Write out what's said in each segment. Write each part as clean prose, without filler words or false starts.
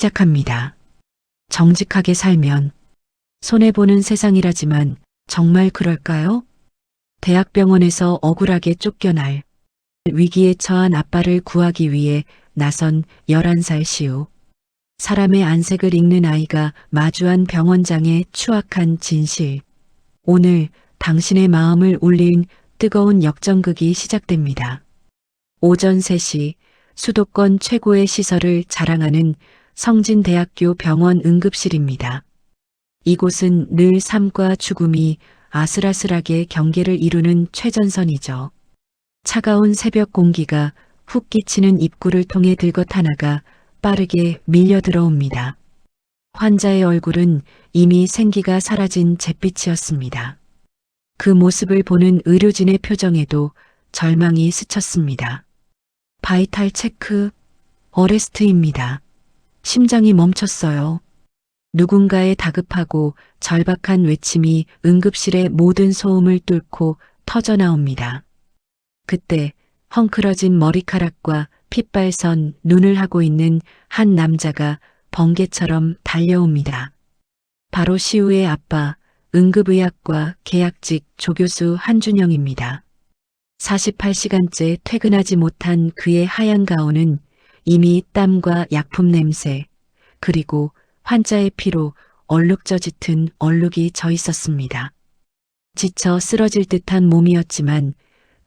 시작합니다. 정직하게 살면 손해보는 세상이라지만 정말 그럴까요? 대학병원에서 억울하게 쫓겨날 위기에 처한 아빠를 구하기 위해 나선 11살 시우. 사람의 안색을 읽는 아이가 마주한 병원장의 추악한 진실. 오늘 당신의 마음을 울린 뜨거운 역전극이 시작됩니다. 오전 3시 수도권 최고의 시설을 자랑하는 성진대학교 병원 응급실입니다. 이곳은 늘 삶과 죽음이 아슬아슬하게 경계를 이루는 최전선이죠. 차가운 새벽 공기가 훅 끼치는 입구를 통해 들것 하나가 빠르게 밀려 들어옵니다. 환자의 얼굴은 이미 생기가 사라진 잿빛이었습니다. 그 모습을 보는 의료진의 표정에도 절망이 스쳤습니다. 바이탈 체크, 어레스트입니다. 심장이 멈췄어요. 누군가의 다급하고 절박한 외침이 응급실의 모든 소음을 뚫고 터져나옵니다. 그때 헝클어진 머리카락과 핏발선 눈을 하고 있는 한 남자가 번개처럼 달려옵니다. 바로 시우의 아빠, 응급의학과 계약직 조교수 한준영입니다. 48시간째 퇴근하지 못한 그의 하얀 가운은 이미 땀과 약품 냄새, 그리고 환자의 피로 얼룩져 짙은 얼룩이 져 있었습니다. 지쳐 쓰러질 듯한 몸이었지만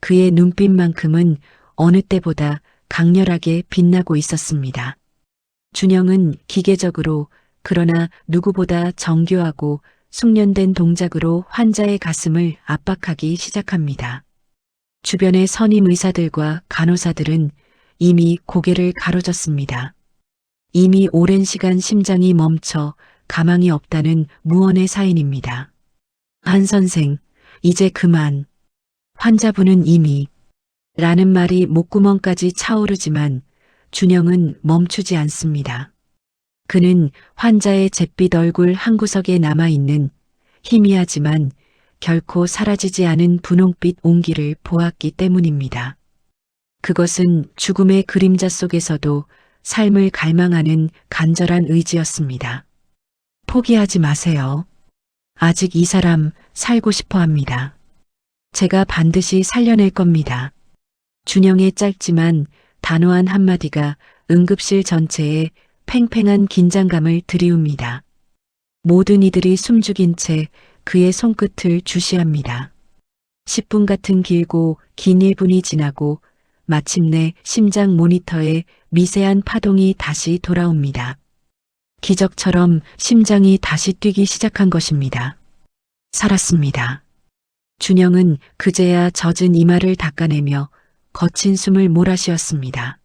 그의 눈빛만큼은 어느 때보다 강렬하게 빛나고 있었습니다. 준영은 기계적으로 그러나 누구보다 정교하고 숙련된 동작으로 환자의 가슴을 압박하기 시작합니다. 주변의 선임 의사들과 간호사들은 이미 고개를 가로졌습니다. 이미 오랜 시간 심장이 멈춰 가망이 없다는 무언의 사인입니다. 한 선생, 이제 그만. 환자분은 이미 라는 말이 목구멍까지 차오르지만 준영은 멈추지 않습니다. 그는 환자의 잿빛 얼굴 한구석에 남아있는 희미하지만 결코 사라지지 않은 분홍빛 온기를 보았기 때문입니다. 그것은 죽음의 그림자 속에서도 삶을 갈망하는 간절한 의지였습니다. 포기하지 마세요. 아직 이 사람 살고 싶어 합니다. 제가 반드시 살려낼 겁니다. 준영의 짧지만 단호한 한마디가 응급실 전체에 팽팽한 긴장감을 들이웁니다. 모든 이들이 숨죽인 채 그의 손끝을 주시합니다. 10분 같은 길고 긴 1분이 지나고 마침내 심장 모니터에 미세한 파동이 다시 돌아옵니다. 기적처럼 심장이 다시 뛰기 시작한 것입니다. 살았습니다. 준영은 그제야 젖은 이마를 닦아내며 거친 숨을 몰아쉬었습니다.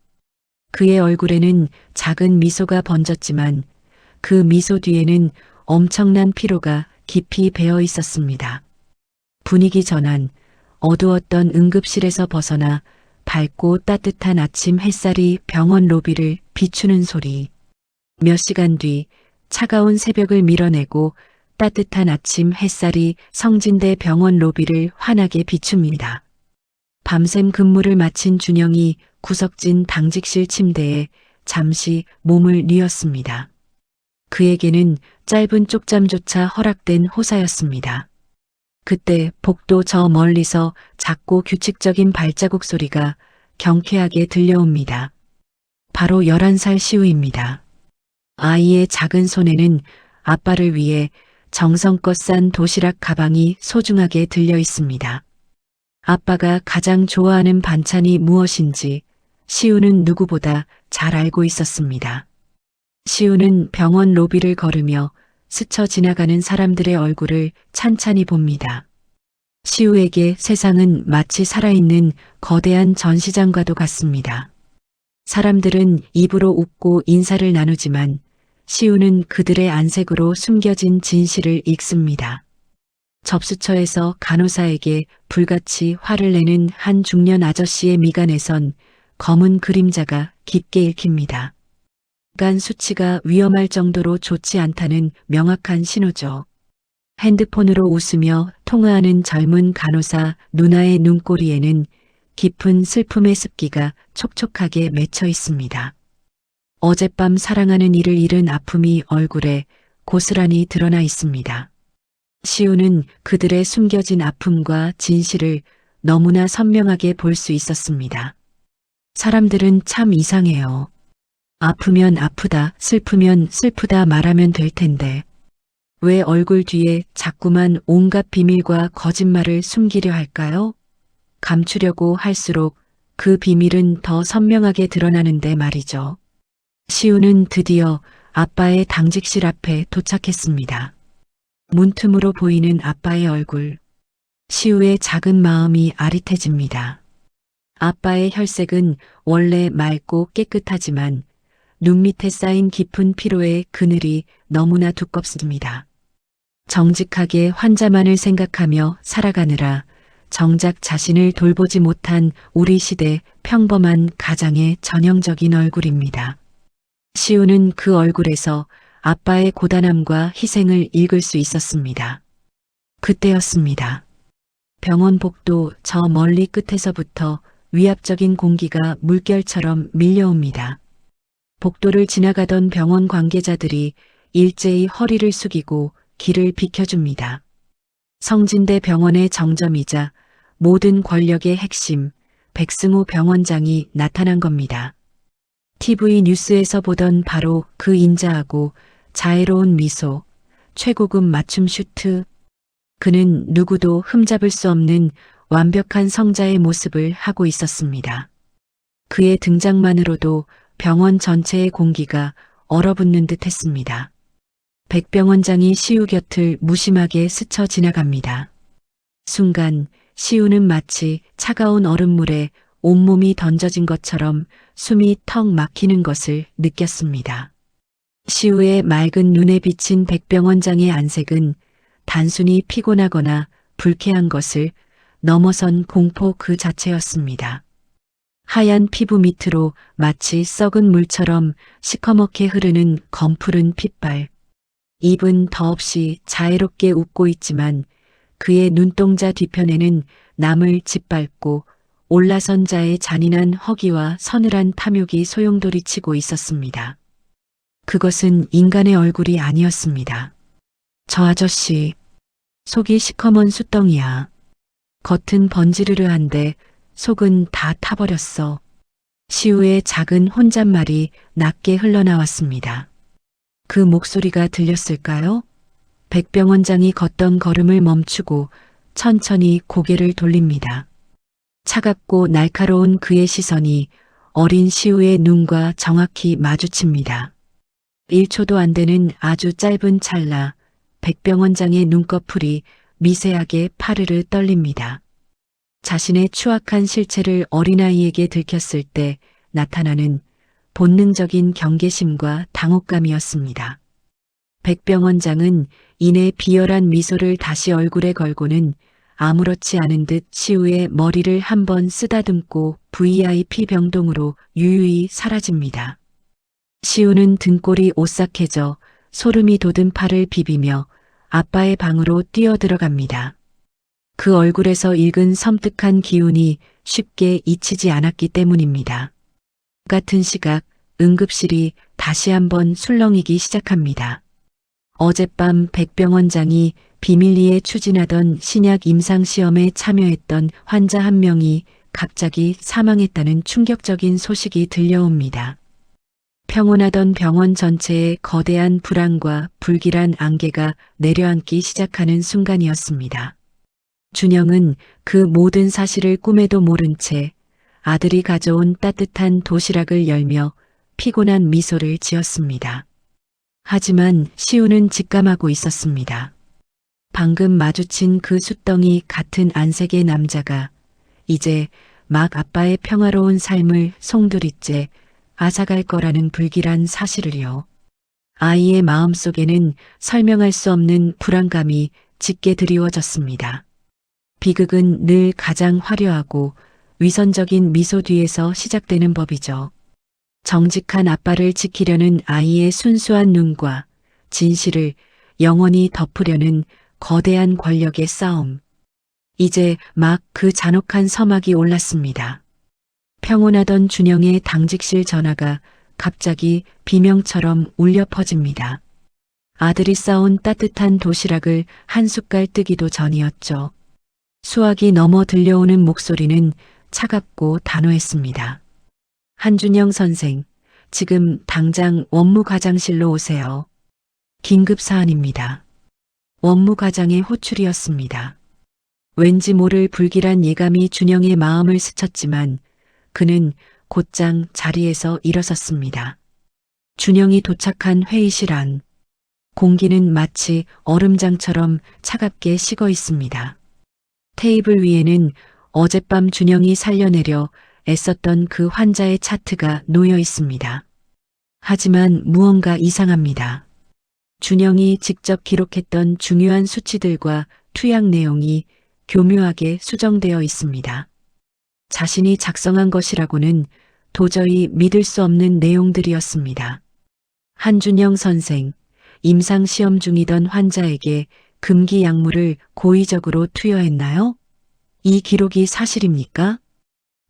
그의 얼굴에는 작은 미소가 번졌지만 그 미소 뒤에는 엄청난 피로가 깊이 배어 있었습니다. 분위기 전환, 어두웠던 응급실에서 벗어나 밝고 따뜻한 아침 햇살이 병원 로비를 비추는 소리. 몇 시간 뒤 차가운 새벽을 밀어내고 따뜻한 아침 햇살이 성진대 병원 로비를 환하게 비춥니다. 밤샘 근무를 마친 준영이 구석진 당직실 침대에 잠시 몸을 뉘었습니다. 그에게는 짧은 쪽잠조차 허락된 호사였습니다. 그때 복도 저 멀리서 작고 규칙적인 발자국 소리가 경쾌하게 들려옵니다. 바로 11살 시우입니다. 아이의 작은 손에는 아빠를 위해 정성껏 싼 도시락 가방이 소중하게 들려 있습니다. 아빠가 가장 좋아하는 반찬이 무엇인지 시우는 누구보다 잘 알고 있었습니다. 시우는 병원 로비를 걸으며 스쳐 지나가는 사람들의 얼굴을 찬찬히 봅니다. 시우에게 세상은 마치 살아있는 거대한 전시장과도 같습니다. 사람들은 입으로 웃고 인사를 나누지만 시우는 그들의 안색으로 숨겨진 진실을 읽습니다. 접수처에서 간호사에게 불같이 화를 내는 한 중년 아저씨의 미간에선 검은 그림자가 깊게 읽힙니다. 간 수치가 위험할 정도로 좋지 않다는 명확한 신호죠. 핸드폰으로 웃으며 통화하는 젊은 간호사 누나의 눈꼬리에는 깊은 슬픔의 습기가 촉촉하게 맺혀 있습니다. 어젯밤 사랑하는 이를 잃은 아픔이 얼굴에 고스란히 드러나 있습니다. 시우는 그들의 숨겨진 아픔과 진실을 너무나 선명하게 볼 수 있었습니다. 사람들은 참 이상해요. 아프면 아프다, 슬프면 슬프다 말하면 될 텐데, 왜 얼굴 뒤에 자꾸만 온갖 비밀과 거짓말을 숨기려 할까요? 감추려고 할수록 그 비밀은 더 선명하게 드러나는데 말이죠. 시우는 드디어 아빠의 당직실 앞에 도착했습니다. 문틈으로 보이는 아빠의 얼굴. 시우의 작은 마음이 아릿해집니다. 아빠의 혈색은 원래 맑고 깨끗하지만 눈 밑에 쌓인 깊은 피로의 그늘이 너무나 두껍습니다. 정직하게 환자만을 생각하며 살아가느라 정작 자신을 돌보지 못한 우리 시대 평범한 가장의 전형적인 얼굴입니다. 시우는 그 얼굴에서 아빠의 고단함과 희생을 읽을 수 있었습니다. 그때였습니다. 병원 복도 저 멀리 끝에서부터 위압적인 공기가 물결처럼 밀려옵니다. 복도를 지나가던 병원 관계자들이 일제히 허리를 숙이고 길을 비켜줍니다. 성진대 병원의 정점이자 모든 권력의 핵심, 백승호 병원장이 나타난 겁니다. TV 뉴스에서 보던 바로 그 인자하고 자애로운 미소, 최고급 맞춤 슈트. 그는 누구도 흠잡을 수 없는 완벽한 성자의 모습을 하고 있었습니다. 그의 등장만으로도 병원 전체의 공기가 얼어붙는 듯 했습니다. 백병원장이 시우 곁을 무심하게 스쳐 지나갑니다. 순간 시우는 마치 차가운 얼음물에 온몸이 던져진 것처럼 숨이 턱 막히는 것을 느꼈습니다. 시우의 맑은 눈에 비친 백병원장의 안색은 단순히 피곤하거나 불쾌한 것을 넘어선 공포 그 자체였습니다. 하얀 피부 밑으로 마치 썩은 물처럼 시커멓게 흐르는 검푸른 핏발. 입은 더없이 자애롭게 웃고 있지만 그의 눈동자 뒤편에는 남을 짓밟고 올라선 자의 잔인한 허기와 서늘한 탐욕이 소용돌이치고 있었습니다. 그것은 인간의 얼굴이 아니었습니다. 저 아저씨, 속이 시커먼 숫덩이야. 겉은 번지르르한데 속은 다 타버렸어. 시우의 작은 혼잣말이 낮게 흘러나왔습니다. 그 목소리가 들렸을까요? 백병원장이 걷던 걸음을 멈추고 천천히 고개를 돌립니다. 차갑고 날카로운 그의 시선이 어린 시우의 눈과 정확히 마주칩니다. 1초도 안 되는 아주 짧은 찰나 백병원장의 눈꺼풀이 미세하게 파르르 떨립니다. 자신의 추악한 실체를 어린아이에게 들켰을 때 나타나는 본능적인 경계심과 당혹감이었습니다. 백병원장은 이내 비열한 미소를 다시 얼굴에 걸고는 아무렇지 않은 듯 시우의 머리를 한번 쓰다듬고 VIP 병동으로 유유히 사라집니다. 시우는 등골이 오싹해져 소름이 돋은 팔을 비비며 아빠의 방으로 뛰어들어갑니다. 그 얼굴에서 읽은 섬뜩한 기운이 쉽게 잊히지 않았기 때문입니다. 같은 시각 응급실이 다시 한번 술렁이기 시작합니다. 어젯밤 백병원장이 비밀리에 추진하던 신약 임상시험에 참여했던 환자 한 명이 갑자기 사망했다는 충격적인 소식이 들려옵니다. 평온하던 병원 전체에 거대한 불안과 불길한 안개가 내려앉기 시작하는 순간이었습니다. 준영은 그 모든 사실을 꿈에도 모른 채 아들이 가져온 따뜻한 도시락을 열며 피곤한 미소를 지었습니다. 하지만 시우는 직감하고 있었습니다. 방금 마주친 그 숫덩이 같은 안색의 남자가 이제 막 아빠의 평화로운 삶을 송두리째 앗아갈 거라는 불길한 사실을요. 아이의 마음속에는 설명할 수 없는 불안감이 짙게 드리워졌습니다. 비극은 늘 가장 화려하고 위선적인 미소 뒤에서 시작되는 법이죠. 정직한 아빠를 지키려는 아이의 순수한 눈과 진실을 영원히 덮으려는 거대한 권력의 싸움. 이제 막 그 잔혹한 서막이 올랐습니다. 평온하던 준영의 당직실 전화가 갑자기 비명처럼 울려 퍼집니다. 아들이 싸온 따뜻한 도시락을 한 숟갈 뜨기도 전이었죠. 수화기 넘어 들려오는 목소리는 차갑고 단호했습니다. 한준영 선생, 지금 당장 원무과장실로 오세요. 긴급 사안입니다. 원무과장의 호출이었습니다. 왠지 모를 불길한 예감이 준영의 마음을 스쳤지만 그는 곧장 자리에서 일어섰습니다. 준영이 도착한 회의실 안. 공기는 마치 얼음장처럼 차갑게 식어 있습니다. 테이블 위에는 어젯밤 준영이 살려내려 애썼던 그 환자의 차트가 놓여 있습니다. 하지만 무언가 이상합니다. 준영이 직접 기록했던 중요한 수치들과 투약 내용이 교묘하게 수정되어 있습니다. 자신이 작성한 것이라고는 도저히 믿을 수 없는 내용들이었습니다. 한준영 선생, 임상시험 중이던 환자에게 금기 약물을 고의적으로 투여했나요? 이 기록이 사실입니까?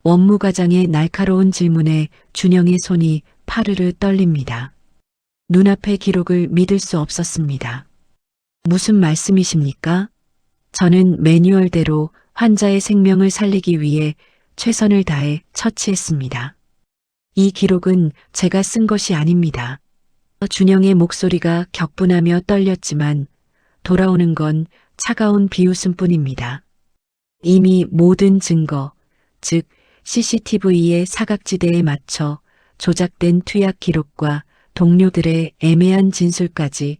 원무과장의 날카로운 질문에 준영의 손이 파르르 떨립니다. 눈앞의 기록을 믿을 수 없었습니다. 무슨 말씀이십니까? 저는 매뉴얼대로 환자의 생명을 살리기 위해 최선을 다해 처치했습니다. 이 기록은 제가 쓴 것이 아닙니다. 준영의 목소리가 격분하며 떨렸지만 돌아오는 건 차가운 비웃음뿐입니다. 이미 모든 증거, 즉 CCTV의 사각지대에 맞춰 조작된 투약 기록과 동료들의 애매한 진술까지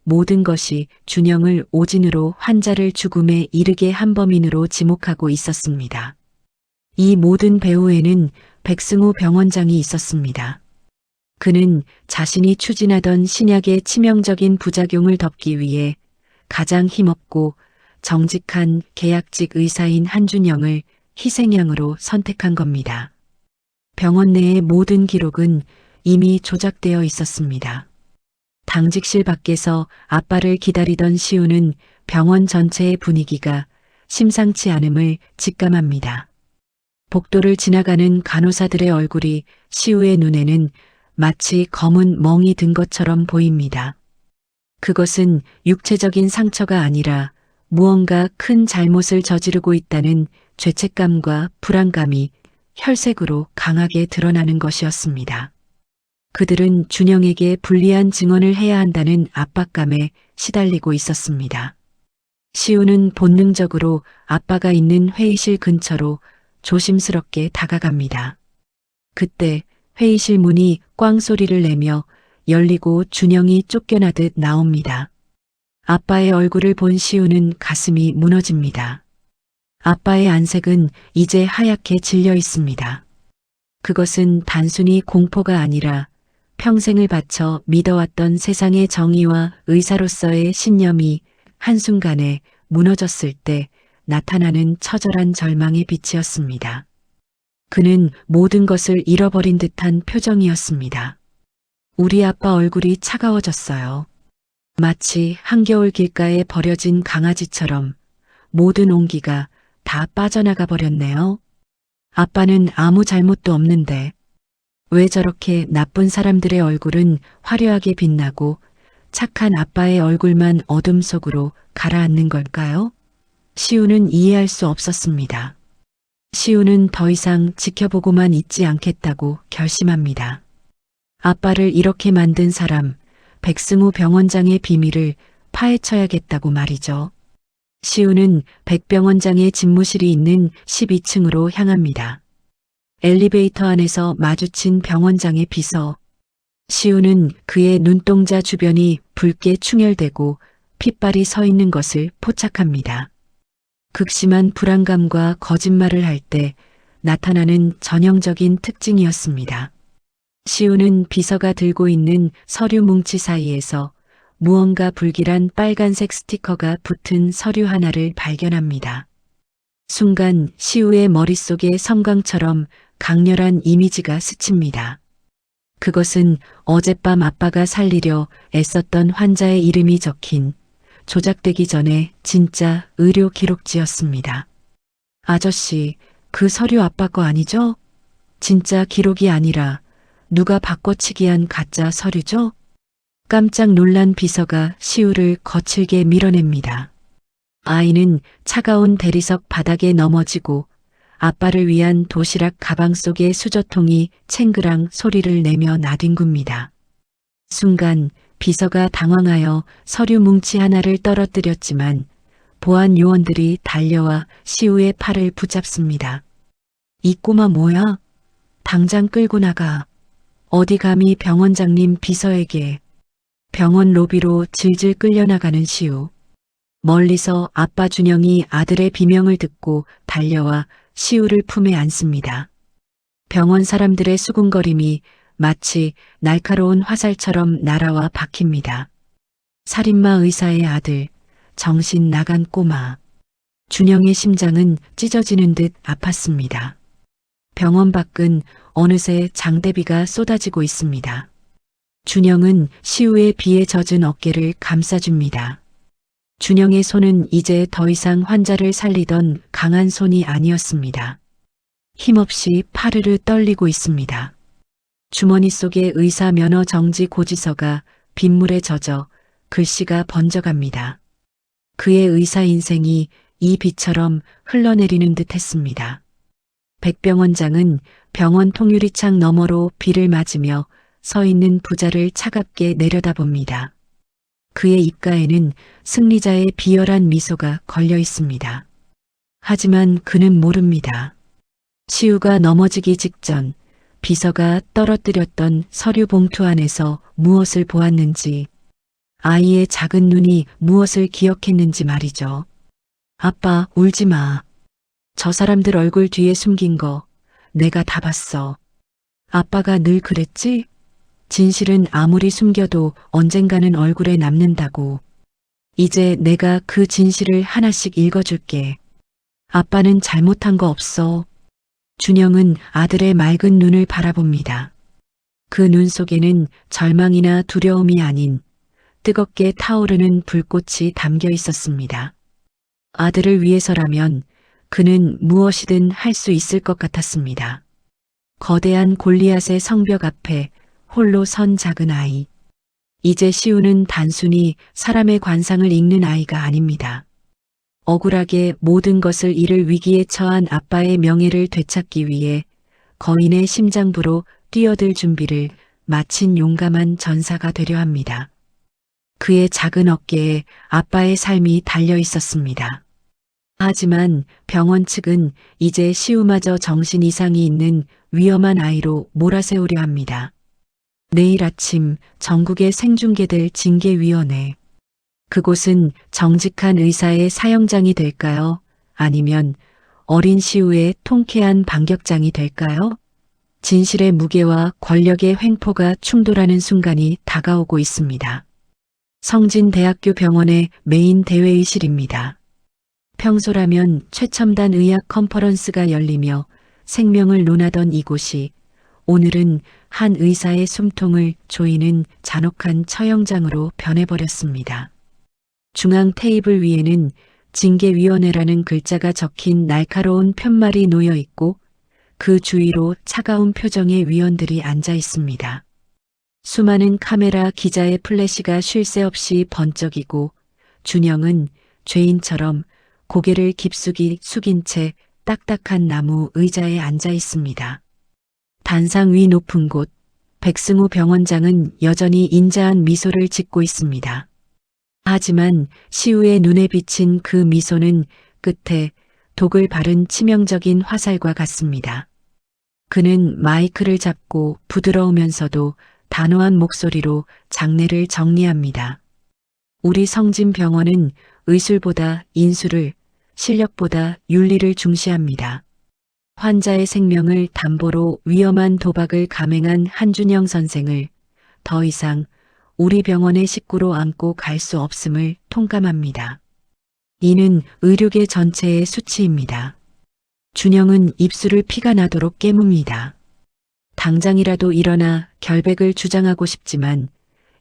모든 것이 준영을 오진으로 환자를 죽음에 이르게 한 범인으로 지목하고 있었습니다. 이 모든 배후에는 백승호 병원장이 있었습니다. 그는 자신이 추진하던 신약의 치명적인 부작용을 덮기 위해 가장 힘없고 정직한 계약직 의사인 한준영을 희생양으로 선택한 겁니다. 병원 내의 모든 기록은 이미 조작되어 있었습니다. 당직실 밖에서 아빠를 기다리던 시우는 병원 전체의 분위기가 심상치 않음을 직감합니다. 복도를 지나가는 간호사들의 얼굴이 시우의 눈에는 마치 검은 멍이 든 것처럼 보입니다. 그것은 육체적인 상처가 아니라 무언가 큰 잘못을 저지르고 있다는 죄책감과 불안감이 혈색으로 강하게 드러나는 것이었습니다. 그들은 준영에게 불리한 증언을 해야 한다는 압박감에 시달리고 있었습니다. 시우는 본능적으로 아빠가 있는 회의실 근처로 조심스럽게 다가갑니다. 그때 회의실 문이 꽝 소리를 내며 열리고 준영이 쫓겨나듯 나옵니다. 아빠의 얼굴을 본 시우는 가슴이 무너집니다. 아빠의 안색은 이제 하얗게 질려 있습니다. 그것은 단순히 공포가 아니라 평생을 바쳐 믿어왔던 세상의 정의와 의사로서의 신념이 한순간에 무너졌을 때 나타나는 처절한 절망의 빛이었습니다. 그는 모든 것을 잃어버린 듯한 표정이었습니다. 우리 아빠 얼굴이 차가워졌어요. 마치 한겨울 길가에 버려진 강아지처럼 모든 온기가 다 빠져나가 버렸네요. 아빠는 아무 잘못도 없는데 왜 저렇게 나쁜 사람들의 얼굴은 화려하게 빛나고 착한 아빠의 얼굴만 어둠 속으로 가라앉는 걸까요? 시우는 이해할 수 없었습니다. 시우는 더 이상 지켜보고만 있지 않겠다고 결심합니다. 아빠를 이렇게 만든 사람, 백승호 병원장의 비밀을 파헤쳐야겠다고 말이죠. 시우는 백 병원장의 집무실이 있는 12층으로 향합니다. 엘리베이터 안에서 마주친 병원장의 비서. 시우는 그의 눈동자 주변이 붉게 충혈되고 핏발이 서 있는 것을 포착합니다. 극심한 불안감과 거짓말을 할 때 나타나는 전형적인 특징이었습니다. 시우는 비서가 들고 있는 서류 뭉치 사이에서 무언가 불길한 빨간색 스티커가 붙은 서류 하나를 발견합니다. 순간 시우의 머릿속에 섬광처럼 강렬한 이미지가 스칩니다. 그것은 어젯밤 아빠가 살리려 애썼던 환자의 이름이 적힌 조작되기 전에 진짜 의료 기록지였습니다. 아저씨, 그 서류 아빠 거 아니죠? 진짜 기록이 아니라 누가 바꿔치기한 가짜 서류죠? 깜짝 놀란 비서가 시우를 거칠게 밀어냅니다. 아이는 차가운 대리석 바닥에 넘어지고 아빠를 위한 도시락 가방 속의 수저통이 챙그랑 소리를 내며 나뒹굽니다. 순간 비서가 당황하여 서류 뭉치 하나를 떨어뜨렸지만 보안 요원들이 달려와 시우의 팔을 붙잡습니다. 이 꼬마 뭐야? 당장 끌고 나가. 어디 감히 병원장님 비서에게. 병원 로비로 질질 끌려나가는 시우. 멀리서 아빠 준영이 아들의 비명을 듣고 달려와 시우를 품에 안습니다. 병원 사람들의 수군거림이 마치 날카로운 화살처럼 날아와 박힙니다. 살인마 의사의 아들, 정신 나간 꼬마. 준영의 심장은 찢어지는 듯 아팠습니다. 병원 밖은 어느새 장대비가 쏟아지고 있습니다. 준영은 시우의 비에 젖은 어깨를 감싸줍니다. 준영의 손은 이제 더 이상 환자를 살리던 강한 손이 아니었습니다. 힘없이 파르르 떨리고 있습니다. 주머니 속의 의사 면허 정지 고지서가 빗물에 젖어 글씨가 번져갑니다. 그의 의사 인생이 이 비처럼 흘러내리는 듯 했습니다. 백병원장은 병원 통유리창 너머로 비를 맞으며 서 있는 부자를 차갑게 내려다봅니다. 그의 입가에는 승리자의 비열한 미소가 걸려 있습니다. 하지만 그는 모릅니다. 시우가 넘어지기 직전 비서가 떨어뜨렸던 서류 봉투 안에서 무엇을 보았는지, 아이의 작은 눈이 무엇을 기억했는지 말이죠. 아빠, 울지 마. 저 사람들 얼굴 뒤에 숨긴 거 내가 다 봤어. 아빠가 늘 그랬지? 진실은 아무리 숨겨도 언젠가는 얼굴에 남는다고. 이제 내가 그 진실을 하나씩 읽어줄게. 아빠는 잘못한 거 없어. 준영은 아들의 맑은 눈을 바라봅니다. 그 눈 속에는 절망이나 두려움이 아닌 뜨겁게 타오르는 불꽃이 담겨 있었습니다. 아들을 위해서라면 그는 무엇이든 할 수 있을 것 같았습니다. 거대한 골리앗의 성벽 앞에 홀로 선 작은 아이. 이제 시우는 단순히 사람의 관상을 읽는 아이가 아닙니다. 억울하게 모든 것을 잃을 위기에 처한 아빠의 명예를 되찾기 위해 거인의 심장부로 뛰어들 준비를 마친 용감한 전사가 되려 합니다. 그의 작은 어깨에 아빠의 삶이 달려 있었습니다. 하지만 병원 측은 이제 시우마저 정신 이상이 있는 위험한 아이로 몰아세우려 합니다. 내일 아침 전국에 생중계될 징계위원회. 그곳은 정직한 의사의 사형장이 될까요? 아니면 어린 시우의 통쾌한 반격장이 될까요? 진실의 무게와 권력의 횡포가 충돌하는 순간이 다가오고 있습니다. 성진대학교 병원의 메인 대회의실입니다. 평소라면 최첨단 의학 컨퍼런스가 열리며 생명을 논하던 이곳이 오늘은 한 의사의 숨통을 조이는 잔혹한 처형장으로 변해버렸습니다. 중앙 테이블 위에는 징계위원회라는 글자가 적힌 날카로운 편말이 놓여 있고 그 주위로 차가운 표정의 위원들이 앉아 있습니다. 수많은 카메라 기자의 플래시가 쉴 새 없이 번쩍이고 준영은 죄인처럼 고개를 깊숙이 숙인 채 딱딱한 나무 의자에 앉아 있습니다. 단상 위 높은 곳, 백승우 병원장은 여전히 인자한 미소를 짓고 있습니다. 하지만 시우의 눈에 비친 그 미소는 끝에 독을 바른 치명적인 화살과 같습니다. 그는 마이크를 잡고 부드러우면서도 단호한 목소리로 장례를 정리합니다. 우리 성진병원은 의술보다 인술을, 실력보다 윤리를 중시합니다. 환자의 생명을 담보로 위험한 도박을 감행한 한준영 선생을 더 이상 우리 병원의 식구로 안고 갈 수 없음을 통감합니다. 이는 의료계 전체의 수치입니다. 준영은 입술을 피가 나도록 깨뭅니다. 당장이라도 일어나 결백을 주장하고 싶지만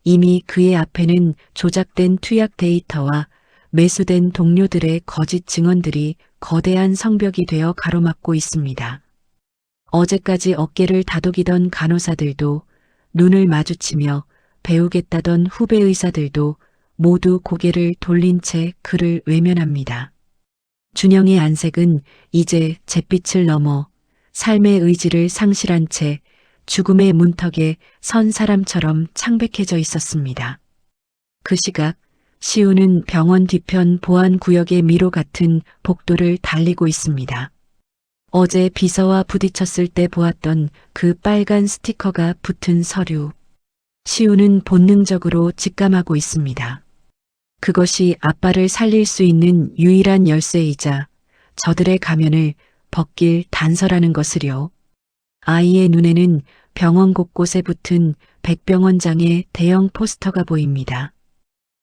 이미 그의 앞에는 조작된 투약 데이터와 매수된 동료들의 거짓 증언들이 거대한 성벽이 되어 가로막고 있습니다. 어제까지 어깨를 다독이던 간호사들도, 눈을 마주치며 배우겠다던 후배 의사들도 모두 고개를 돌린 채 그를 외면합니다. 준영의 안색은 이제 잿빛을 넘어 삶의 의지를 상실한 채 죽음의 문턱에 선 사람처럼 창백해져 있었습니다. 그 시각 시우는 병원 뒤편 보안구역의 미로 같은 복도를 달리고 있습니다. 어제 비서와 부딪혔을 때 보았던 그 빨간 스티커가 붙은 서류. 시우는 본능적으로 직감하고 있습니다. 그것이 아빠를 살릴 수 있는 유일한 열쇠이자 저들의 가면을 벗길 단서라는 것을요. 아이의 눈에는 병원 곳곳에 붙은 백병원장의 대형 포스터가 보입니다.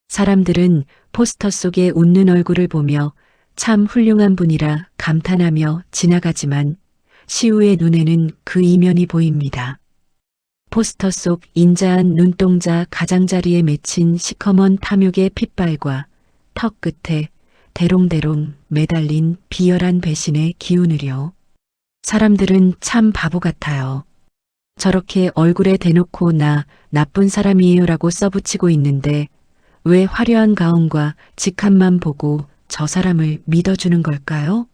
사람들은 포스터 속에 웃는 얼굴을 보며 참 훌륭한 분이라 감탄하며 지나가지만 시우의 눈에는 그 이면이 보입니다. 포스터 속 인자한 눈동자 가장자리에 맺힌 시커먼 탐욕의 핏발과 턱 끝에 대롱대롱 매달린 비열한 배신의 기운을요. 사람들은 참 바보 같아요. 저렇게 얼굴에 대놓고 나 나쁜 사람이에요라고 써붙이고 있는데 왜 화려한 가운과 직함만 보고 저 사람을 믿어주는 걸까요?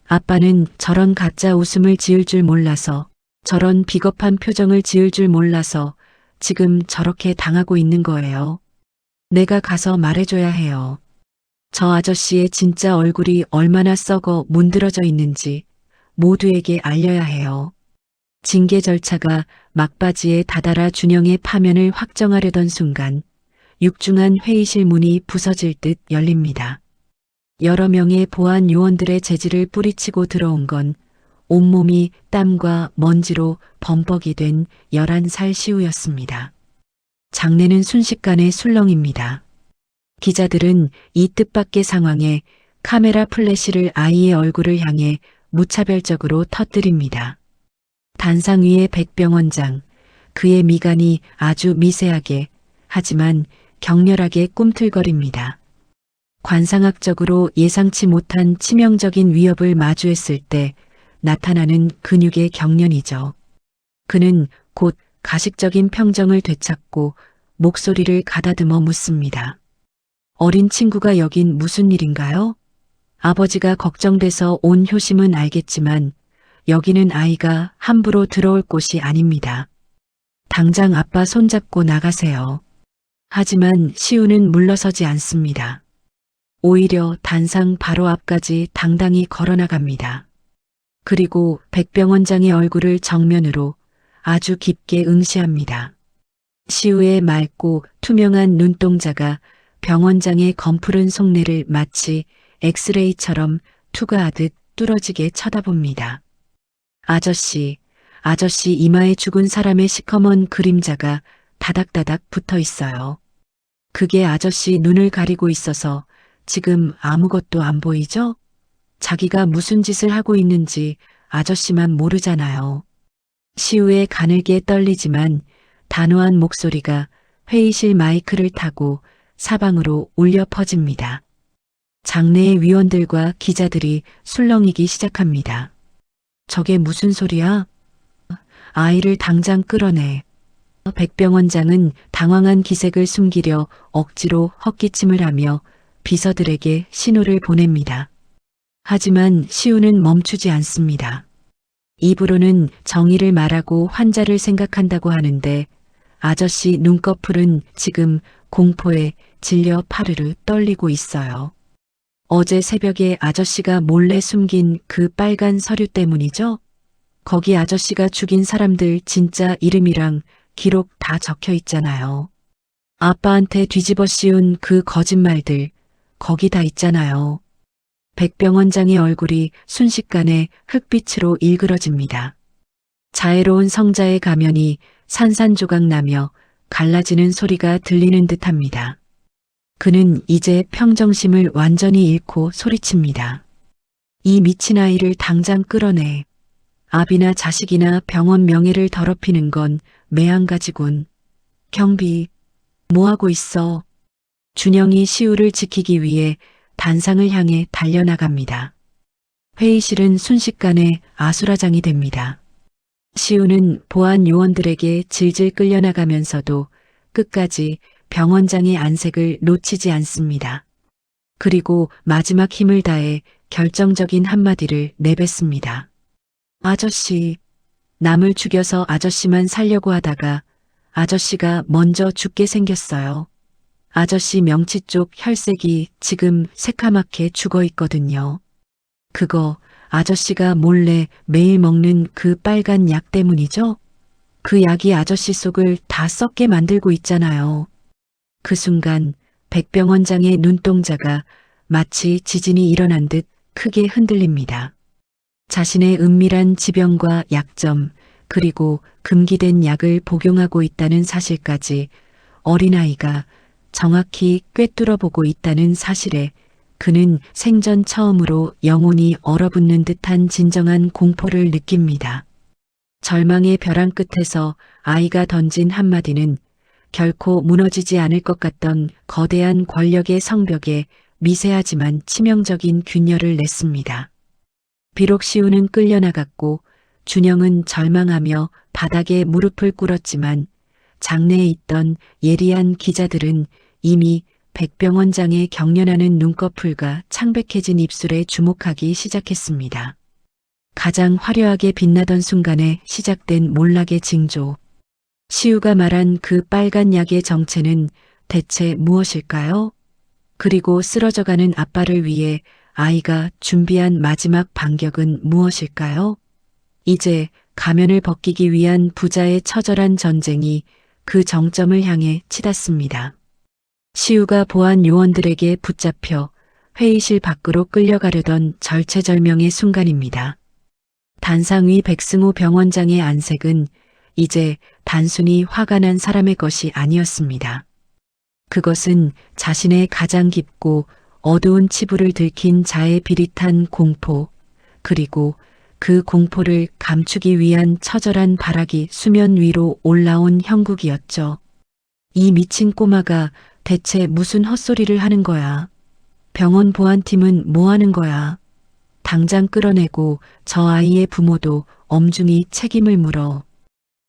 아빠는 저런 가짜 웃음을 지을 줄 몰라서, 저런 비겁한 표정을 지을 줄 몰라서 지금 저렇게 당하고 있는 거예요. 내가 가서 말해줘야 해요. 저 아저씨의 진짜 얼굴이 얼마나 썩어 문드러져 있는지 모두에게 알려야 해요. 징계 절차가 막바지에 다다라 준영의 파면을 확정하려던 순간 육중한 회의실 문이 부서질 듯 열립니다. 여러 명의 보안 요원들의 재질을 뿌리치고 들어온 건 온몸이 땀과 먼지로 범벅이 된 11살 시우였습니다. 장례는 순식간에 술렁입니다. 기자들은 이 뜻밖의 상황에 카메라 플래시를 아이의 얼굴을 향해 무차별적으로 터뜨립니다. 단상 위의 백병원장, 그의 미간이 아주 미세하게 하지만 격렬하게 꿈틀거립니다. 관상학적으로 예상치 못한 치명적인 위협을 마주했을 때 나타나는 근육의 경련이죠. 그는 곧 가식적인 평정을 되찾고 목소리를 가다듬어 묻습니다. 어린 친구가 여긴 무슨 일인가요? 아버지가 걱정돼서 온 효심은 알겠지만 여기는 아이가 함부로 들어올 곳이 아닙니다. 당장 아빠 손잡고 나가세요. 하지만 시우는 물러서지 않습니다. 오히려 단상 바로 앞까지 당당히 걸어나갑니다. 그리고 백병원장의 얼굴을 정면으로 아주 깊게 응시합니다. 시우의 맑고 투명한 눈동자가 병원장의 검푸른 속내를 마치 엑스레이처럼 투과하듯 뚫어지게 쳐다봅니다. 아저씨 이마에 죽은 사람의 시커먼 그림자가 다닥다닥 붙어 있어요. 그게 아저씨 눈을 가리고 있어서 지금 아무것도 안 보이죠? 자기가 무슨 짓을 하고 있는지 아저씨만 모르잖아요. 시우의 가늘게 떨리지만 단호한 목소리가 회의실 마이크를 타고 사방으로 울려 퍼집니다. 장내의 위원들과 기자들이 술렁이기 시작합니다. 저게 무슨 소리야? 아이를 당장 끌어내. 백병원장은 당황한 기색을 숨기려 억지로 헛기침을 하며 비서들에게 신호를 보냅니다. 하지만 시우는 멈추지 않습니다. 입으로는 정의를 말하고 환자를 생각한다고 하는데 아저씨 눈꺼풀은 지금 공포에 질려 파르르 떨리고 있어요. 어제 새벽에 아저씨가 몰래 숨긴 그 빨간 서류 때문이죠? 거기 아저씨가 죽인 사람들 진짜 이름이랑 기록 다 적혀 있잖아요. 아빠한테 뒤집어 씌운 그 거짓말들 거기 다 있잖아요. 백병원장의 얼굴이 순식간에 흑빛으로 일그러집니다. 자애로운 성자의 가면이 산산조각 나며 갈라지는 소리가 들리는 듯합니다. 그는 이제 평정심을 완전히 잃고 소리칩니다. 이 미친 아이를 당장 끌어내. 아비나 자식이나 병원 명예를 더럽히는 건 매한가지군. 경비, 뭐하고 있어? 준영이 시우를 지키기 위해 단상을 향해 달려나갑니다. 회의실은 순식간에 아수라장이 됩니다. 시우는 보안 요원들에게 질질 끌려나가면서도 끝까지 병원장의 안색을 놓치지 않습니다. 그리고 마지막 힘을 다해 결정적인 한마디를 내뱉습니다. 아저씨, 남을 죽여서 아저씨만 살려고 하다가 아저씨가 먼저 죽게 생겼어요. 아저씨 명치 쪽 혈색이 지금 새카맣게 죽어 있거든요. 그거 아저씨가 몰래 매일 먹는 그 빨간 약 때문이죠? 그 약이 아저씨 속을 다 썩게 만들고 있잖아요. 그 순간 백병원장의 눈동자가 마치 지진이 일어난 듯 크게 흔들립니다. 자신의 은밀한 지병과 약점, 그리고 금기된 약을 복용하고 있다는 사실까지 어린아이가 정확히 꿰뚫어 보고 있다는 사실에 그는 생전 처음으로 영혼이 얼어붙는 듯한 진정한 공포를 느낍니다. 절망의 벼랑 끝에서 아이가 던진 한마디는 결코 무너지지 않을 것 같던 거대한 권력의 성벽에 미세하지만 치명적인 균열을 냈습니다. 비록 시우는 끌려나갔고 준영은 절망하며 바닥에 무릎을 꿇었지만 장내에 있던 예리한 기자들은 이미 백병원장의 경련하는 눈꺼풀과 창백해진 입술에 주목하기 시작했습니다. 가장 화려하게 빛나던 순간에 시작된 몰락의 징조. 시우가 말한 그 빨간 약의 정체는 대체 무엇일까요? 그리고 쓰러져가는 아빠를 위해 아이가 준비한 마지막 반격은 무엇일까요? 이제 가면을 벗기기 위한 부자의 처절한 전쟁이 그 정점을 향해 치닫습니다. 시우가 보안 요원들에게 붙잡혀 회의실 밖으로 끌려가려던 절체절명의 순간입니다. 단상 위 백승호 병원장의 안색은 이제 단순히 화가 난 사람의 것이 아니었습니다. 그것은 자신의 가장 깊고 어두운 치부를 들킨 자의 비릿한 공포, 그리고 그 공포를 감추기 위한 처절한 발악이 수면 위로 올라온 형국이었죠. 이 미친 꼬마가 대체 무슨 헛소리를 하는 거야? 병원 보안팀은 뭐 하는 거야? 당장 끌어내고 저 아이의 부모도 엄중히 책임을 물어.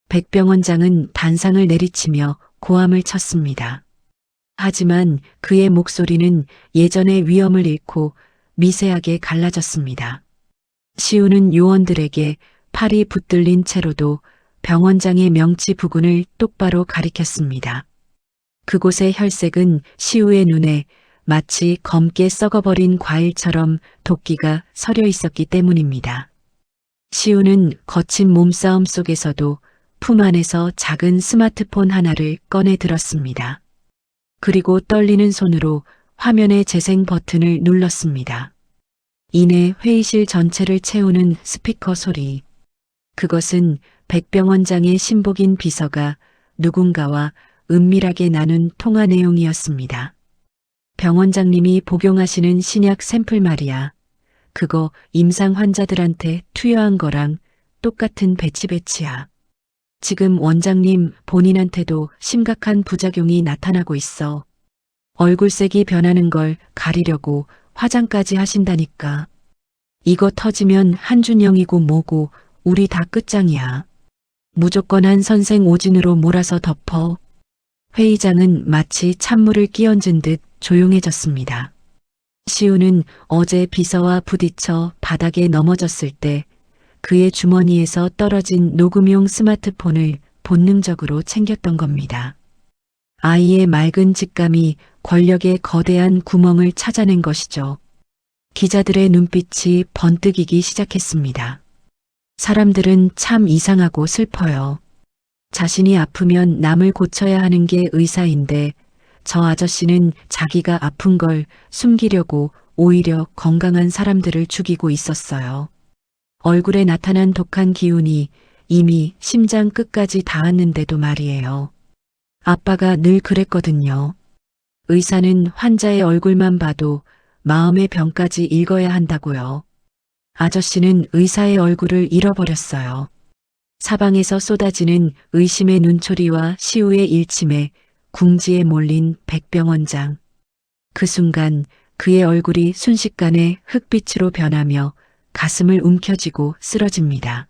백병원장은 단상을 내리치며 고함을 쳤습니다. 하지만 그의 목소리는 예전의 위엄을 잃고 미세하게 갈라졌습니다. 시우는 요원들에게 팔이 붙들린 채로도 병원장의 명치 부근을 똑바로 가리켰습니다. 그곳의 혈색은 시우의 눈에 마치 검게 썩어버린 과일처럼 도끼가 서려 있었기 때문입니다. 시우는 거친 몸싸움 속에서도 품 안에서 작은 스마트폰 하나를 꺼내 들었습니다. 그리고 떨리는 손으로 화면의 재생 버튼을 눌렀습니다. 이내 회의실 전체를 채우는 스피커 소리. 그것은 백병원장의 신복인 비서가 누군가와 은밀하게 나눈 통화 내용이었습니다. 병원장님이 복용하시는 신약 샘플 말이야. 그거 임상 환자들한테 투여한 거랑 똑같은 배치야. 지금 원장님 본인한테도 심각한 부작용이 나타나고 있어. 얼굴색이 변하는 걸 가리려고 화장까지 하신다니까. 이거 터지면 한준영이고 뭐고 우리 다 끝장이야. 무조건 한 선생 오진으로 몰아서 덮어. 회의장은 마치 찬물을 끼얹은 듯 조용해졌습니다. 시우는 어제 비서와 부딪혀 바닥에 넘어졌을 때 그의 주머니에서 떨어진 녹음용 스마트폰을 본능적으로 챙겼던 겁니다. 아이의 맑은 직감이 권력의 거대한 구멍을 찾아낸 것이죠. 기자들의 눈빛이 번뜩이기 시작했습니다. 사람들은 참 이상하고 슬퍼요. 자신이 아프면 남을 고쳐야 하는 게 의사인데 저 아저씨는 자기가 아픈 걸 숨기려고 오히려 건강한 사람들을 죽이고 있었어요. 얼굴에 나타난 독한 기운이 이미 심장 끝까지 닿았는데도 말이에요. 아빠가 늘 그랬거든요. 의사는 환자의 얼굴만 봐도 마음의 병까지 읽어야 한다고요. 아저씨는 의사의 얼굴을 잃어버렸어요. 사방에서 쏟아지는 의심의 눈초리와 시우의 일침에 궁지에 몰린 백병원장. 그 순간 그의 얼굴이 순식간에 흑빛으로 변하며 가슴을 움켜쥐고 쓰러집니다.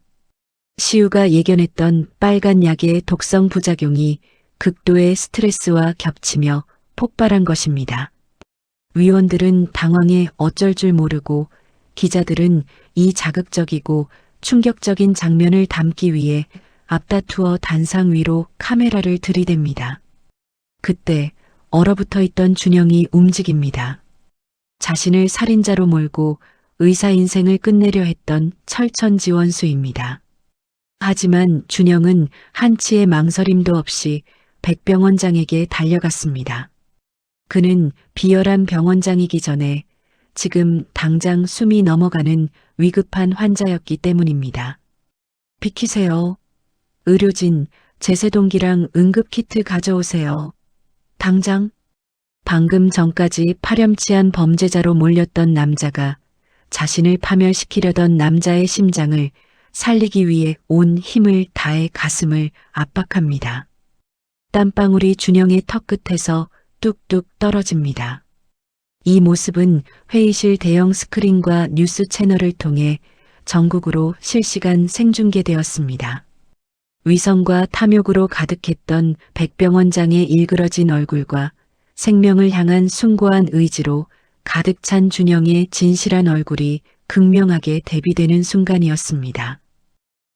시우가 예견했던 빨간 약의 독성 부작용이 극도의 스트레스와 겹치며 폭발한 것입니다. 위원들은 당황해 어쩔 줄 모르고 기자들은 이 자극적이고 충격적인 장면을 담기 위해 앞다투어 단상 위로 카메라를 들이댑니다. 그때 얼어붙어 있던 준영이 움직입니다. 자신을 살인자로 몰고 의사 인생을 끝내려 했던 철천지원수입니다. 하지만 준영은 한치의 망설임도 없이 백병원장에게 달려갔습니다. 그는 비열한 병원장이기 전에 지금 당장 숨이 넘어가는 위급한 환자였기 때문입니다. 비키세요. 의료진, 제세동기랑 응급키트 가져오세요. 당장. 방금 전까지 파렴치한 범죄자로 몰렸던 남자가 자신을 파멸시키려던 남자의 심장을 살리기 위해 온 힘을 다해 가슴을 압박합니다. 땀방울이 준영의 턱끝에서 뚝뚝 떨어집니다. 이 모습은 회의실 대형 스크린과 뉴스 채널을 통해 전국으로 실시간 생중계되었습니다. 위선과 탐욕으로 가득했던 백병원장의 일그러진 얼굴과 생명을 향한 숭고한 의지로 가득 찬 준영의 진실한 얼굴이 극명하게 대비되는 순간이었습니다.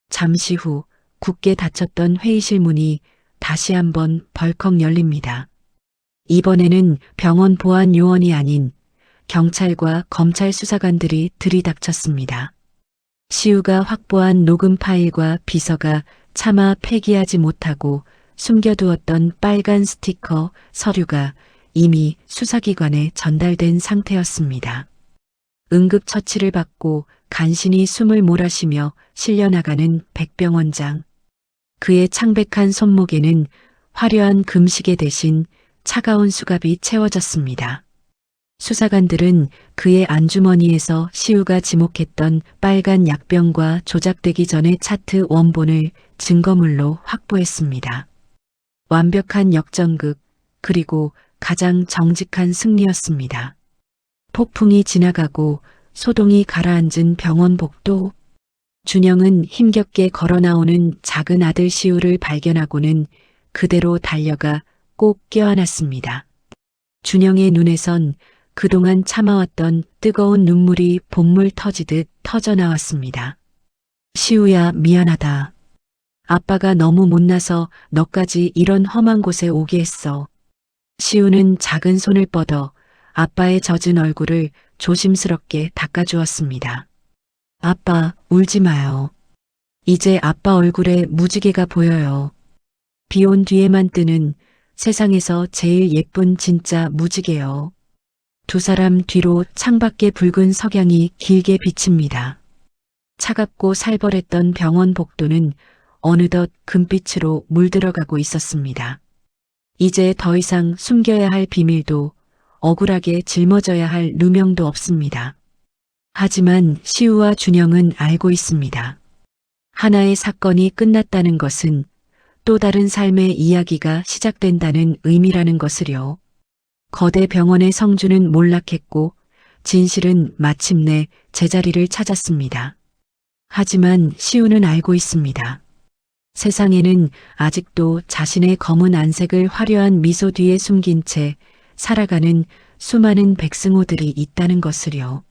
잠시 후 굳게 닫혔던 회의실 문이 다시 한번 벌컥 열립니다. 이번에는 병원 보안 요원이 아닌 경찰과 검찰 수사관들이 들이닥쳤습니다. 시우가 확보한 녹음 파일과 비서가 차마 폐기하지 못하고 숨겨두었던 빨간 스티커, 서류가 이미 수사기관에 전달된 상태였습니다. 응급처치를 받고 간신히 숨을 몰아쉬며 실려나가는 백병원장. 그의 창백한 손목에는 화려한 금시계 대신 차가운 수갑이 채워졌습니다. 수사관들은 그의 안주머니에서 시우가 지목했던 빨간 약병과 조작되기 전의 차트 원본을 증거물로 확보했습니다. 완벽한 역전극, 그리고 가장 정직한 승리였습니다. 폭풍이 지나가고 소동이 가라앉은 병원 복도. 준영은 힘겹게 걸어나오는 작은 아들 시우를 발견하고는 그대로 달려가 꼭 껴안았습니다. 준영의 눈에선 그동안 참아왔던 뜨거운 눈물이 본물 터지듯 터져나왔습니다. 시우야, 미안하다. 아빠가 너무 못나서 너까지 이런 험한 곳에 오게 했어. 시우는 작은 손을 뻗어 아빠의 젖은 얼굴을 조심스럽게 닦아주었습니다. 아빠, 울지 마요. 이제 아빠 얼굴에 무지개가 보여요. 비 온 뒤에만 뜨는 세상에서 제일 예쁜 진짜 무지개요. 두 사람 뒤로 창밖에 붉은 석양이 길게 비칩니다. 차갑고 살벌했던 병원 복도는 어느덧 금빛으로 물들어가고 있었습니다. 이제 더 이상 숨겨야 할 비밀도 억울하게 짊어져야 할 누명도 없습니다. 하지만 시우와 준영은 알고 있습니다. 하나의 사건이 끝났다는 것은 또 다른 삶의 이야기가 시작된다는 의미라는 것을요. 거대 병원의 성주는 몰락했고 진실은 마침내 제자리를 찾았습니다. 하지만 시우는 알고 있습니다. 세상에는 아직도 자신의 검은 안색을 화려한 미소 뒤에 숨긴 채 살아가는 수많은 백승호들이 있다는 것을요.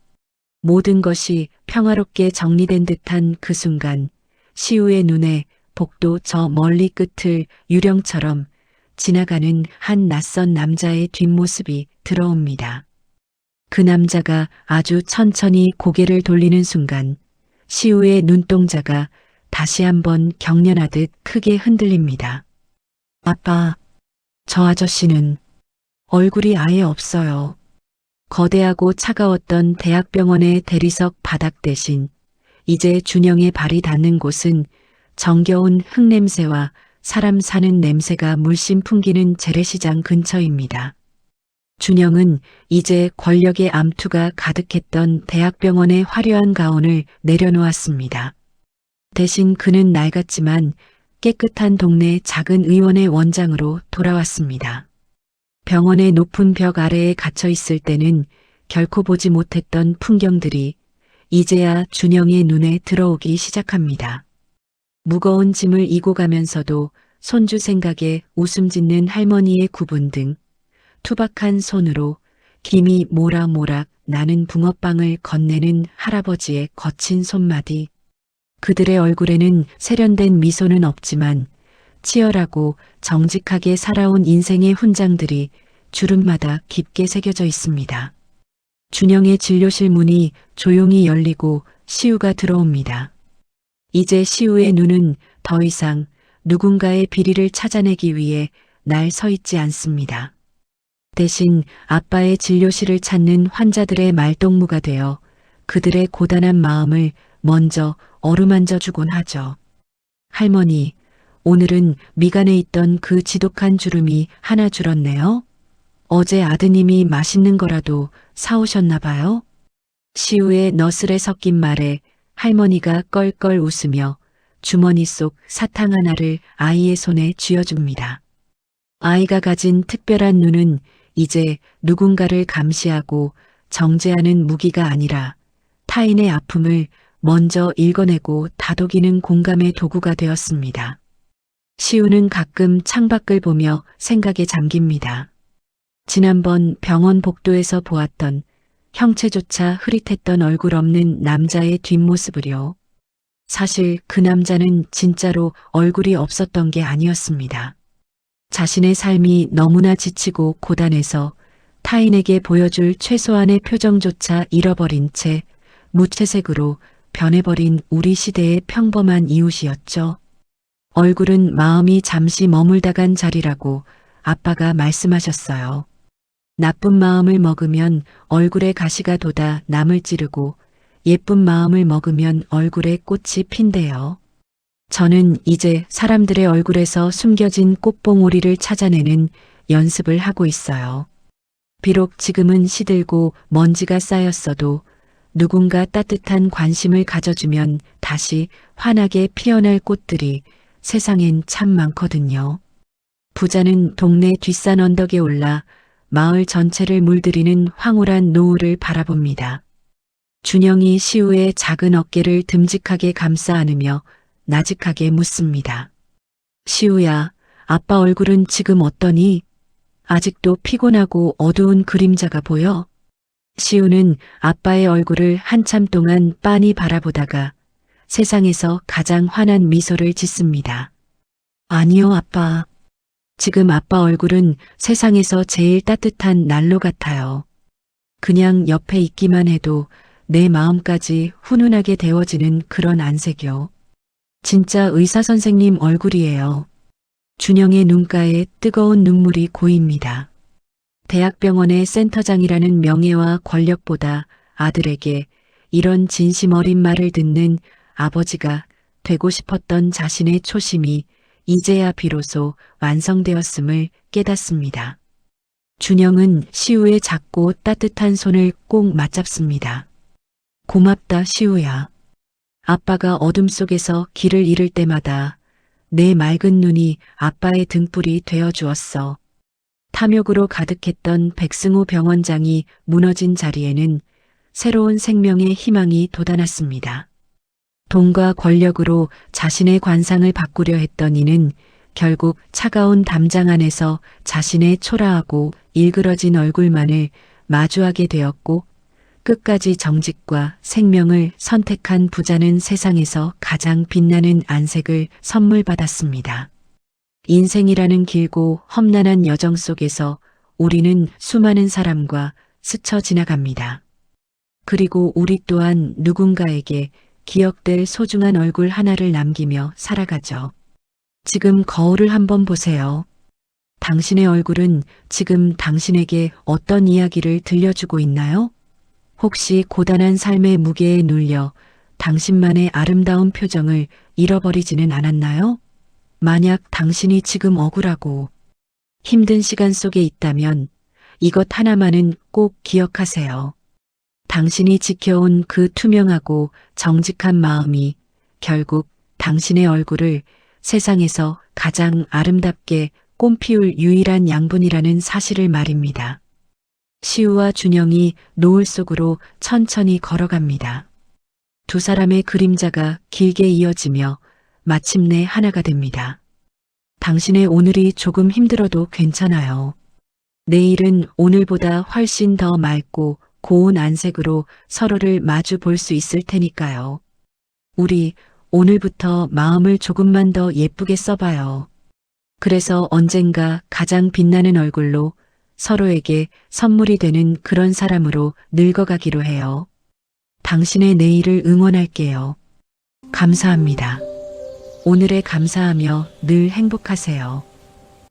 모든 것이 평화롭게 정리된 듯한 그 순간 시우의 눈에 복도 저 멀리 끝을 유령처럼 지나가는 한 낯선 남자의 뒷모습이 들어옵니다. 그 남자가 아주 천천히 고개를 돌리는 순간 시우의 눈동자가 다시 한번 경련하듯 크게 흔들립니다. 아빠, 저 아저씨는 얼굴이 아예 없어요. 거대하고 차가웠던 대학병원의 대리석 바닥 대신 이제 준영의 발이 닿는 곳은 정겨운 흙냄새와 사람 사는 냄새가 물씬 풍기는 재래시장 근처입니다. 준영은 이제 권력의 암투가 가득했던 대학병원의 화려한 가운을 내려놓았습니다. 대신 그는 낡았지만 깨끗한 동네 작은 의원의 원장으로 돌아왔습니다. 병원의 높은 벽 아래에 갇혀 있을 때는 결코 보지 못했던 풍경들이 이제야 준영의 눈에 들어오기 시작합니다. 무거운 짐을 이고 가면서도 손주 생각에 웃음 짓는 할머니의 구분 등 투박한 손으로 김이 모락모락 나는 붕어빵을 건네는 할아버지의 거친 손마디. 그들의 얼굴에는 세련된 미소는 없지만 치열하고 정직하게 살아온 인생의 훈장들이 주름마다 깊게 새겨져 있습니다. 준영의 진료실 문이 조용히 열리고 시우가 들어옵니다. 이제 시우의 눈은 더 이상 누군가의 비리를 찾아내기 위해 날 서 있지 않습니다. 대신 아빠의 진료실을 찾는 환자들의 말동무가 되어 그들의 고단한 마음을 먼저 어루만져 주곤 하죠. 할머니, 오늘은 미간에 있던 그 지독한 주름이 하나 줄었네요. 어제 아드님이 맛있는 거라도 사오셨나 봐요. 시우의 너스레 섞인 말에 할머니가 껄껄 웃으며 주머니 속 사탕 하나를 아이의 손에 쥐어줍니다. 아이가 가진 특별한 눈은 이제 누군가를 감시하고 정죄하는 무기가 아니라 타인의 아픔을 먼저 읽어내고 다독이는 공감의 도구가 되었습니다. 시우는 가끔 창밖을 보며 생각에 잠깁니다. 지난번 병원 복도에서 보았던 형체조차 흐릿했던 얼굴 없는 남자의 뒷모습을요. 사실 그 남자는 진짜로 얼굴이 없었던 게 아니었습니다. 자신의 삶이 너무나 지치고 고단해서 타인에게 보여줄 최소한의 표정조차 잃어버린 채 무채색으로 변해버린 우리 시대의 평범한 이웃이었죠. 얼굴은 마음이 잠시 머물다 간 자리라고 아빠가 말씀하셨어요. 나쁜 마음을 먹으면 얼굴에 가시가 돋아 남을 찌르고 예쁜 마음을 먹으면 얼굴에 꽃이 핀대요. 저는 이제 사람들의 얼굴에서 숨겨진 꽃봉오리를 찾아내는 연습을 하고 있어요. 비록 지금은 시들고 먼지가 쌓였어도 누군가 따뜻한 관심을 가져주면 다시 환하게 피어날 꽃들이 세상엔 참 많거든요. 부자는 동네 뒷산 언덕에 올라 마을 전체를 물들이는 황홀한 노을을 바라봅니다. 준영이 시우의 작은 어깨를 듬직하게 감싸 안으며 나직하게 묻습니다. 시우야, 아빠 얼굴은 지금 어떠니? 아직도 피곤하고 어두운 그림자가 보여? 시우는 아빠의 얼굴을 한참 동안 빤히 바라보다가 세상에서 가장 환한 미소를 짓습니다. 아니요, 아빠. 지금 아빠 얼굴은 세상에서 제일 따뜻한 난로 같아요. 그냥 옆에 있기만 해도 내 마음까지 훈훈하게 데워지는 그런 안색이요. 진짜 의사 선생님 얼굴이에요. 준영의 눈가에 뜨거운 눈물이 고입니다. 대학병원의 센터장이라는 명예와 권력보다 아들에게 이런 진심 어린 말을 듣는 아버지가 되고 싶었던 자신의 초심이 이제야 비로소 완성되었음을 깨닫습니다. 준영은 시우의 작고 따뜻한 손을 꼭 맞잡습니다. 고맙다, 시우야. 아빠가 어둠 속에서 길을 잃을 때마다 내 맑은 눈이 아빠의 등불이 되어 주었어. 탐욕으로 가득했던 백승호 병원장이 무너진 자리에는 새로운 생명의 희망이 돋아났습니다. 돈과 권력으로 자신의 관상을 바꾸려 했던 이는 결국 차가운 담장 안에서 자신의 초라하고 일그러진 얼굴만을 마주하게 되었고 끝까지 정직과 생명을 선택한 부자는 세상에서 가장 빛나는 안색을 선물 받았습니다. 인생이라는 길고 험난한 여정 속에서 우리는 수많은 사람과 스쳐 지나갑니다. 그리고 우리 또한 누군가에게 기억될 소중한 얼굴 하나를 남기며 살아가죠. 지금 거울을 한번 보세요. 당신의 얼굴은 지금 당신에게 어떤 이야기를 들려주고 있나요? 혹시 고단한 삶의 무게에 눌려 당신만의 아름다운 표정을 잃어버리지는 않았나요? 만약 당신이 지금 억울하고 힘든 시간 속에 있다면 이것 하나만은 꼭 기억하세요. 당신이 지켜온 그 투명하고 정직한 마음이 결국 당신의 얼굴을 세상에서 가장 아름답게 꽃피울 유일한 양분이라는 사실을 말입니다. 시우와 준영이 노을 속으로 천천히 걸어갑니다. 두 사람의 그림자가 길게 이어지며 마침내 하나가 됩니다. 당신의 오늘이 조금 힘들어도 괜찮아요. 내일은 오늘보다 훨씬 더 맑고 고운 안색으로 서로를 마주 볼 수 있을 테니까요. 우리 오늘부터 마음을 조금만 더 예쁘게 써봐요. 그래서 언젠가 가장 빛나는 얼굴로 서로에게 선물이 되는 그런 사람으로 늙어가기로 해요. 당신의 내일을 응원할게요. 감사합니다. 오늘에 감사하며 늘 행복하세요.